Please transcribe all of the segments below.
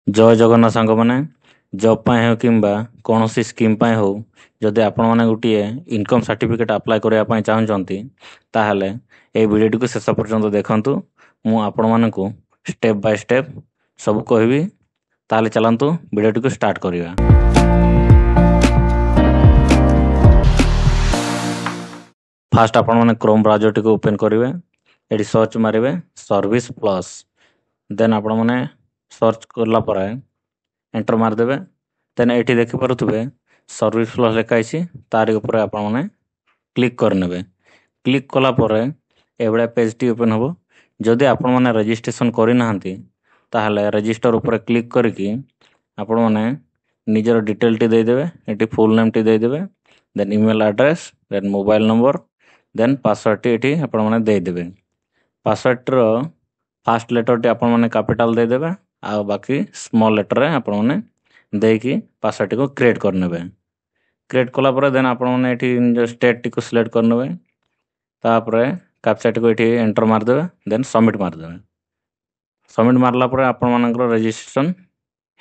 जय जगन्नाथ सांग मैंने जॉब पाए हो किंबा कौन सी स्कीम पाए हो जदि आपण मैंने गोटे इनकम सर्टिफिकेट अप्लाई करने चाहते ताहले ए वीडियो को शेष पर्यंत देखंतु मु आपण मानकु स्टेप बाय स्टेप सब कहबी ताहले चलंतु वीडियो को स्टार्ट करिवा। फास्ट आपण माने क्रोम ब्राउजर टी ओपन करिवे एटी सर्च मारिवे सर्विस प्लस देन आपण माने सर्च करला परे एंटर मारदेवे देन एटी देखि पारुथबे सर्विस प्लस लिखाई तार ऊपर आपण माने क्लिक करनेबे। क्लिक कला परे एभळा पेज टी ओपन हबो। जदि आपण माने रजिस्ट्रेशन करि नाहंती ताहले रजिस्टर ऊपर क्लिक करके आपण माने निजर डिटेल टी दे देबे एटी फुल नेम टी दे देबे then email address then mobile number then password टी एटी आपण माने दे देबे। पासवर्ड रो फर्स्ट लेटर टी आपण माने कैपिटल दे देबे आ बाकी स्मॉल लेटर रे आपण माने देकी पासवर्ड को क्रिएट करनेबे। क्रिएट कला परे देन आपण माने एठी जो स्टेट टी को सिलेक्ट करनेबे तापरे कैप्चा टी को एठी एंटर मार देबे देन सबमिट मार देबे। सबमिट मारला परे आपण मानकर रजिस्ट्रेशन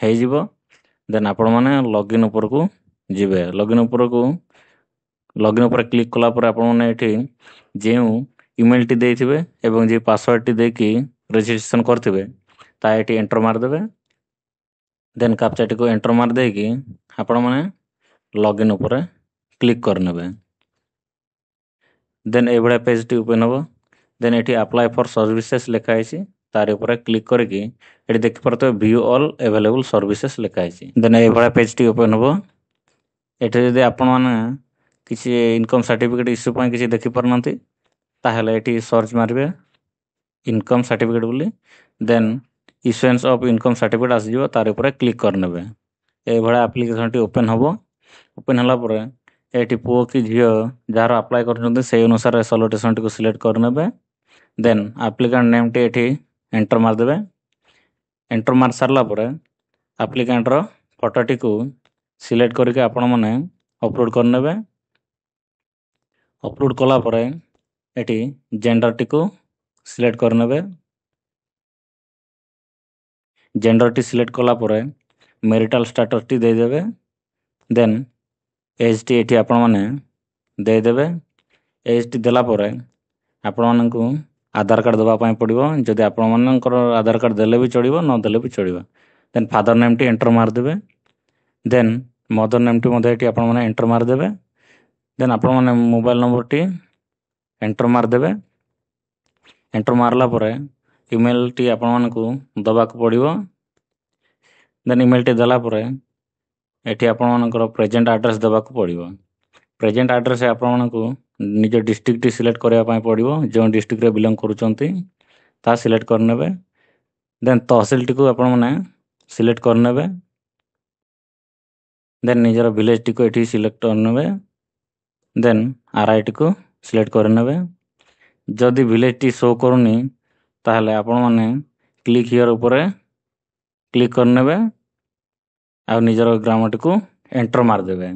हे जिवो देन आपण माने लॉगिन ऊपर को जिवे। लॉगिन ऊपर क्लिक कला परे आपण माने एठी जेउ ईमेल टी देथिबे एवं जे पासवर्ड टी देकी रजिस्ट्रेशन करथिबे ता एटी एंटर मार देबे देन कैप्चा टी को एंटर मार देकी आपण माने लॉगिन ऊपर क्लिक करनेबे। देन एभळा पेज टी ओपन हबो देन एटी अप्लाई फॉर सर्विसेज लिखाई तार ऊपर क्लिक करके एटी देखि परतो व्यू ऑल अवेलेबल सर्विसेज लिखाई देन एभळा पेज टी ओपन हबो। एटी जदि आपण माने किसी इनकम सर्टिफिकेट इश्यू पय किसी देखि परनंती ताहले एटी सर्च मारबे इनकम सर्टिफिकेट बोली then issuance of income certificate आसी जिवो तार ऊपर क्लिक करनेबे। एभळा एप्लीकेशन टी ओपन हबो। ओपन हला परे एटी पुओ की झियो जार अप्लाई करछन्ते से अनुसार सॉल्यूशन टी को सिलेक्ट करनेबे देन एप्लीकेंट नेम टी एटी एंटर मार देबे। एंटर मार सारला परे एप्लीकेंट रो फोटो टी को सिलेक्ट करके आपण माने अपलोड करनेबे। अपलोड कला परे एटी जेंडर टी को सिलेक्ट करनेबे। जेंडर टी सिलेक्ट कला परे मैरिटल स्टेटस टी दे देबे देन एज टी एटी आपण माने दे देबे। एज टी देला परे आपण मानकु आधार कार्ड दबा पय पड़िबो जदि आपण मानकर आधार कार्ड देले भी चढ़िबो न देले भी चढ़िबो। देन फादर नेम टी एंटर मार देबे देन मदर नेम टी मध्ये एटी आपण माने एंटर मार देबे देन आपण माने मोबाइल नंबर टी एंटर मार देबे। एंटर मारला परे ईमेल टी आपण मानकु दबा को पड़िबो देन ईमेल टी देला परे एटी आपण मानकर प्रेजेंट एड्रेस दबा को पड़िबो। प्रेजेंट एड्रेस आपण मानकु निज डिस्ट्रिक्ट टी सिलेक्ट करबा पय पड़िबो जो डिस्ट्रिक्ट रे बिलोंग करूचंती ता सिलेक्ट करनेबे देन तहसील टी को आपण माने सिलेक्ट करनेबे देन निजर विलेज टी को एटी सिलेक्ट करनेबे देन आरआई टी को सिलेक्ट करनेबे। जदि विलेज टी शो करूनी ताहले आपण माने क्लिक हियर ऊपर क्लिक करनेबे आ निजर ग्राम टी को एंटर मार देबे।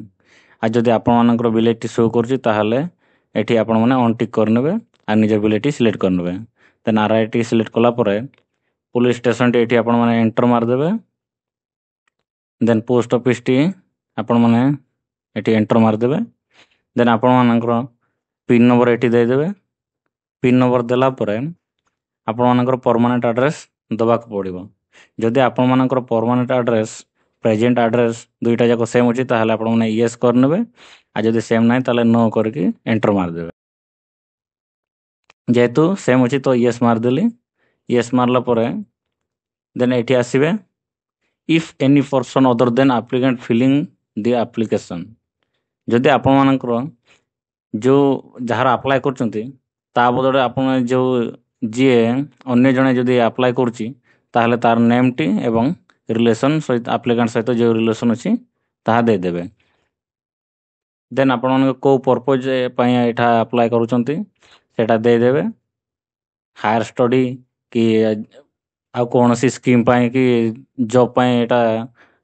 आ जदि आपण मानकर विलेज टी शो करूची ताहले एठी आपण माने ऑन टिक करनेबे आ निजर विलेज टी सिलेक्ट करनेबे देन आरआई टी सिलेक्ट कला परे पुलिस स्टेशन टी एठी आपण माने एंटर मार देबे देन पोस्ट ऑफिस टी आपण माने एठी एंटर मार देबे देन आपण मानकर पिन नंबर एठी दे देबे। पिन नंबर देला परे आपण मानकर परमानेंट एड्रेस दबा को पड़िबो। जदि आपण मानकर परमानेंट एड्रेस प्रेजेंट एड्रेस दुईटा जाक सेम अछि ताहले आपण माने यस करनेबे आ जदि सेम नाही ताहले नो करके एंटर मार देबे। जेहेतु सेम अछि तो यस मार देली। यस मारला परे देन एठी आसीबे if any person other than applicant filling the application जदि आपण मानकर जो जहार अप्लाई करचंती ता बदले आपण जो जे अन्य जने जदि अप्लाई करची ताहले तार नेम टी एवं रिलेशन सहित एप्लीकेंट सहित जो रिलेशन अछि ता दे देबे। देन आपण मानकर को पर्पज पय एठा अप्लाई करूचंती सेटा दे देबे। हायर स्टडी कि आ कौन सी स्कीम पय कि जॉब पय एटा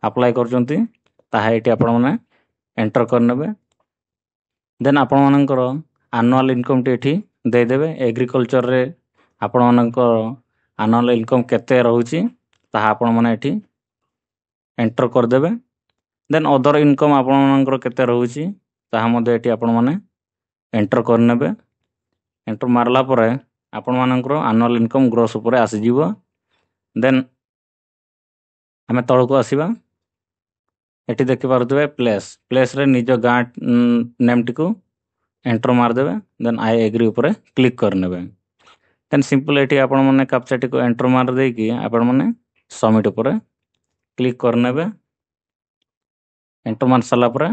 अप्लाई करूचंती ताहा एठी आपण माने एंटर करनेबे देन आपण मानकर एनुअल इनकम टी एठी दे देबे। एग्रीकल्चर रे आपण मानकर एनुअल इनकम केते रहउची ताहा आपण माने एठी ଏଣ୍ଟର କରିଦେବେ। ଦେନ୍ ଅଦର ଇନକମ୍ ଆପଣମାନଙ୍କର କେତେ ରହୁଛି ତାହା ମଧ୍ୟ ଏଠି ଆପଣମାନେ ଏଣ୍ଟର କରିନେବେ। ଏଣ୍ଟର ମାରିଲା ପରେ ଆପଣମାନଙ୍କର ଆନୁଆଲ୍ ଇନକମ୍ ଗ୍ରୋସ୍ ଉପରେ ଆସିଯିବ। ଦେନ୍ ଆମେ ତଳକୁ ଆସିବା। ଏଠି ଦେଖିପାରୁଥିବେ ପ୍ଲେସ୍ରେ ନିଜ ଗାଁ ନେମ୍ଟିକୁ ଏଣ୍ଟର ମାରିଦେବେ। ଦେନ୍ ଆଇ ଏଗ୍ରି ଉପରେ କ୍ଲିକ୍ କରିନେବେ। ଦେନ୍ ସିମ୍ପଲ୍ ଏଠି ଆପଣମାନେ କାପ୍ଚାଟିକୁ ଏଣ୍ଟର ମାରି ଦେଇକି ଆପଣମାନେ ସବମିଟ୍ ଉପରେ କ୍ଲିକ୍ କରିନେବେ। ଏଣ୍ଟର ମାରି ସାରିଲା ପରେ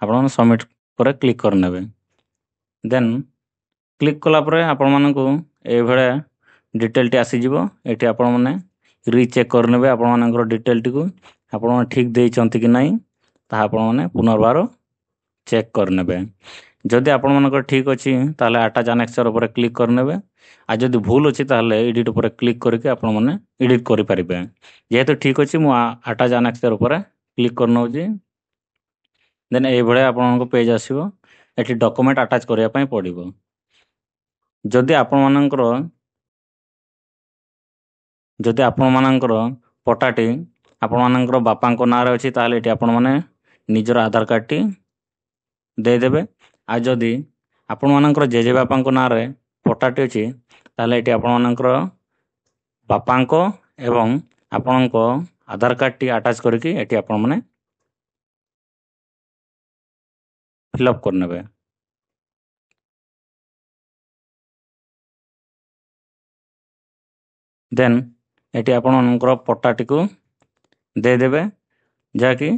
ଆପଣମାନେ ସବମିଟ୍ ଉପରେ କ୍ଲିକ୍ କରିନେବେ। ଦେନ୍ କ୍ଲିକ୍ କଲା ପରେ ଆପଣମାନଙ୍କୁ ଏଇଭଳିଆ ଡିଟେଲ୍ଟି ଆସିଯିବ। ଏଠି ଆପଣମାନେ ରିଚେକ୍ କରିନେବେ ଆପଣମାନଙ୍କର ଡିଟେଲ୍ଟିକୁ ଆପଣମାନେ ଠିକ୍ ଦେଇଛନ୍ତି କି ନାହିଁ ତାହା ଆପଣମାନେ ପୁନର୍ବାର ଚେକ୍ କରିନେବେ। ଯଦି ଆପଣମାନଙ୍କର ଠିକ୍ ଅଛି ତାହେଲେ ଆଟାଚ୍ ଆନେକ୍ସର୍ ଉପରେ କ୍ଲିକ୍ କରିନେବେ। ଆଉ ଯଦି ଭୁଲ ଅଛି ତାହେଲେ ଏଡ଼ିଟ୍ ଉପରେ କ୍ଲିକ୍ କରିକି ଆପଣମାନେ ଏଡ଼ିଟ୍ କରିପାରିବେ। ଯେହେତୁ ଠିକ୍ ଅଛି ମୁଁ ଆଟାଚ୍ ଆନେକ୍ସର୍ ଉପରେ କ୍ଲିକ୍ କରିନେଉଛି। ଦେନ୍ ଏଇଭଳିଆ ଆପଣଙ୍କ ପେଜ୍ ଆସିବ। ଏଠି ଡକୁମେଣ୍ଟ ଆଟାଚ୍ କରିବା ପାଇଁ ପଡ଼ିବ। ଯଦି ଆପଣମାନଙ୍କର ପଟାଟି ଆପଣମାନଙ୍କର ବାପାଙ୍କ ନାଁରେ ଅଛି ତାହେଲେ ଏଠି ଆପଣମାନେ ନିଜର ଆଧାର କାର୍ଡ଼ଟି ଦେଇଦେବେ। ଆଉ ଯଦି ଆପଣମାନଙ୍କର ଜେଜେବାପାଙ୍କ ନାଁରେ ପଟାଟି ଅଛି ତାହେଲେ ଏଠି ଆପଣମାନଙ୍କର ବାପାଙ୍କ ଏବଂ ଆପଣଙ୍କ ଆଧାର କାର୍ଡ଼ଟି ଆଟାଚ୍ କରିକି ଏଠି ଆପଣମାନେ ଫିଲ୍ଅପ୍ କରିନେବେ। ଦେନ୍ ଏଠି ଆପଣମାନଙ୍କର ପଟାଟିକୁ ଦେଇଦେବେ, ଯାହାକି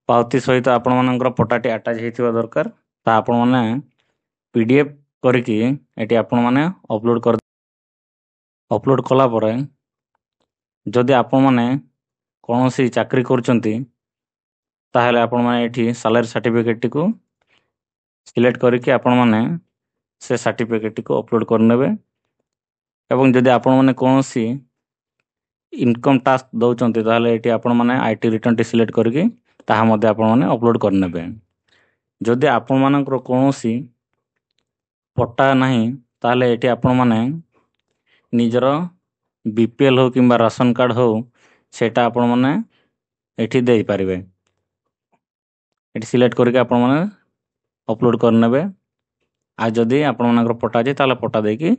ପାଉତି ସହିତ ଆପଣମାନଙ୍କର ପଟାଟି ଆଟାଚ୍ ହେଇଥିବା ଦରକାର। ତା ଆପଣମାନେ PDF କରିକି ଏଠି ଆପଣମାନେ ଅପଲୋଡ଼ କଲା ପରେ ଯଦି ଆପଣମାନେ କୌଣସି ଚାକିରି କରୁଛନ୍ତି ତାହେଲେ ଆପଣମାନେ ଏଠି ସାଲାରୀ ସାର୍ଟିଫିକେଟଟିକୁ ସିଲେକ୍ଟ କରିକି ଆପଣମାନେ ସେ ସାର୍ଟିଫିକେଟଟିକୁ ଅପଲୋଡ଼ କରିନେବେ। ଏବଂ ଯଦି ଆପଣମାନେ କୌଣସି ଇନକମ୍ ଟାକ୍ସ ଦେଉଛନ୍ତି ତାହେଲେ ଏଠି ଆପଣମାନେ IT ରିଟର୍ଣ୍ଣଟି ସିଲେକ୍ଟ କରିକି ତାହା ମଧ୍ୟ ଆପଣମାନେ ଅପଲୋଡ଼ କରିନେବେ। ଯଦି ଆପଣମାନଙ୍କର କୌଣସି ପଟା ନାହିଁ ତାହେଲେ ଏଠି ଆପଣମାନେ ନିଜର BPL ହେଉ କିମ୍ବା ରାସନ କାର୍ଡ଼ ହେଉ ସେଇଟା ଆପଣମାନେ ଏଠି ଦେଇପାରିବେ। ଏଠି ସିଲେକ୍ଟ କରିକି ଆପଣମାନେ ଅପଲୋଡ଼ କରିନେବେ। ଆଉ ଯଦି ଆପଣମାନଙ୍କର ପଟା ଅଛି ତାହେଲେ ପଟା ଦେଇକି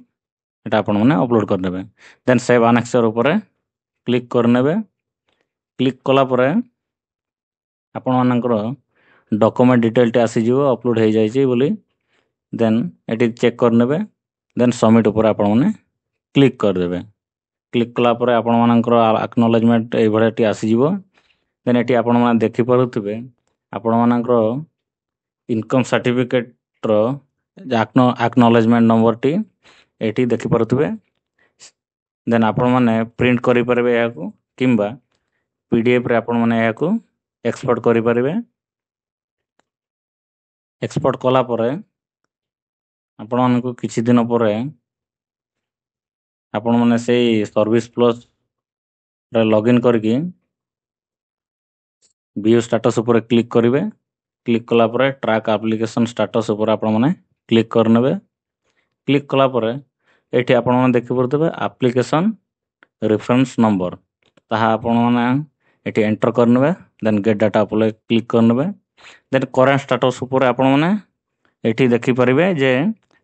ଏଟା ଆପଣମାନେ ଅପଲୋଡ଼ କରିନେବେ। ଦେନ୍ ସେଭ୍ ଆନେକ୍ସର୍ ଉପରେ କ୍ଲିକ୍ କରିନେବେ। କ୍ଲିକ୍ କଲା ପରେ ଆପଣମାନଙ୍କର ଡକୁମେଣ୍ଟ ଡିଟେଲ୍ଟି ଆସିଯିବ ଅପଲୋଡ଼ ହେଇଯାଇଛି ବୋଲି। ଦେନ୍ ଏଠି ଚେକ୍ କରିନେବେ। ଦେନ୍ ସବମିଟ୍ ଉପରେ ଆପଣମାନେ କ୍ଲିକ୍ କରିଦେବେ। କ୍ଲିକ୍ କଲା ପରେ ଆପଣମାନଙ୍କର ଆକ୍ନୋଲେଜମେଣ୍ଟ ଏଇଭଳିଆଟି ଆସିଯିବ। ଦେନ୍ ଏଠି ଆପଣମାନେ ଦେଖିପାରୁଥିବେ ଆପଣମାନଙ୍କର ଇନକମ୍ ସାର୍ଟିଫିକେଟ୍ର ଆକ୍ନୋଲେଜମେଣ୍ଟ ନମ୍ବରଟି ଏଠି ଦେଖିପାରୁଥିବେ। ଦେନ୍ ଆପଣମାନେ ପ୍ରିଣ୍ଟ କରିପାରିବେ ଏହାକୁ କିମ୍ବା PDFରେ ଆପଣମାନେ ଏହାକୁ ଏକ୍ସପୋର୍ଟ କରିପାରିବେ। ଏକ୍ସପୋର୍ଟ କଲା ପରେ ଆପଣମାନଙ୍କୁ କିଛି ଦିନ ପରେ ଆପଣମାନେ ସେଇ ସର୍ଭିସ୍ ପ୍ଲସ୍ରେ ଲଗ୍ଇନ୍ କରିକି ଭିୟୁ ଷ୍ଟାଟସ୍ ଉପରେ କ୍ଲିକ୍ କରିବେ। କ୍ଲିକ୍ କଲା ପରେ ଟ୍ରାକ୍ ଆପ୍ଲିକେସନ୍ ଷ୍ଟାଟସ୍ ଉପରେ ଆପଣମାନେ କ୍ଲିକ୍ କରିନେବେ। କ୍ଲିକ୍ କଲା ପରେ ଏଠି ଆପଣମାନେ ଦେଖିପାରୁଥିବେ ଆପ୍ଲିକେସନ୍ ରେଫରେନ୍ସ ନମ୍ବର, ତାହା ଆପଣମାନେ ଏଠି ଏଣ୍ଟର କରିନେବେ। ଦେନ୍ ଗେଟ୍ ଡାଟା ଉପରେ କ୍ଲିକ୍ କରିନେବେ। ଦେନ୍ କରେଣ୍ଟ ଷ୍ଟାଟସ୍ ଉପରେ ଆପଣମାନେ ଏଠି ଦେଖିପାରିବେ ଯେ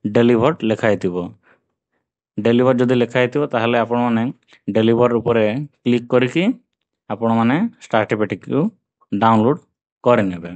ଡେଲିଭର୍ଡ ଲେଖା ହେଇଥିବ। ଡେଲିଭର୍ ଯଦି ଲେଖା ହେଇଥିବ ତାହେଲେ ଆପଣମାନେ ଡେଲିଭର୍ ଉପରେ କ୍ଲିକ୍ କରିକି ଆପଣମାନେ ସାର୍ଟିଫିକେଟକୁ ଡାଉନଲୋଡ଼ କରିନେବେ।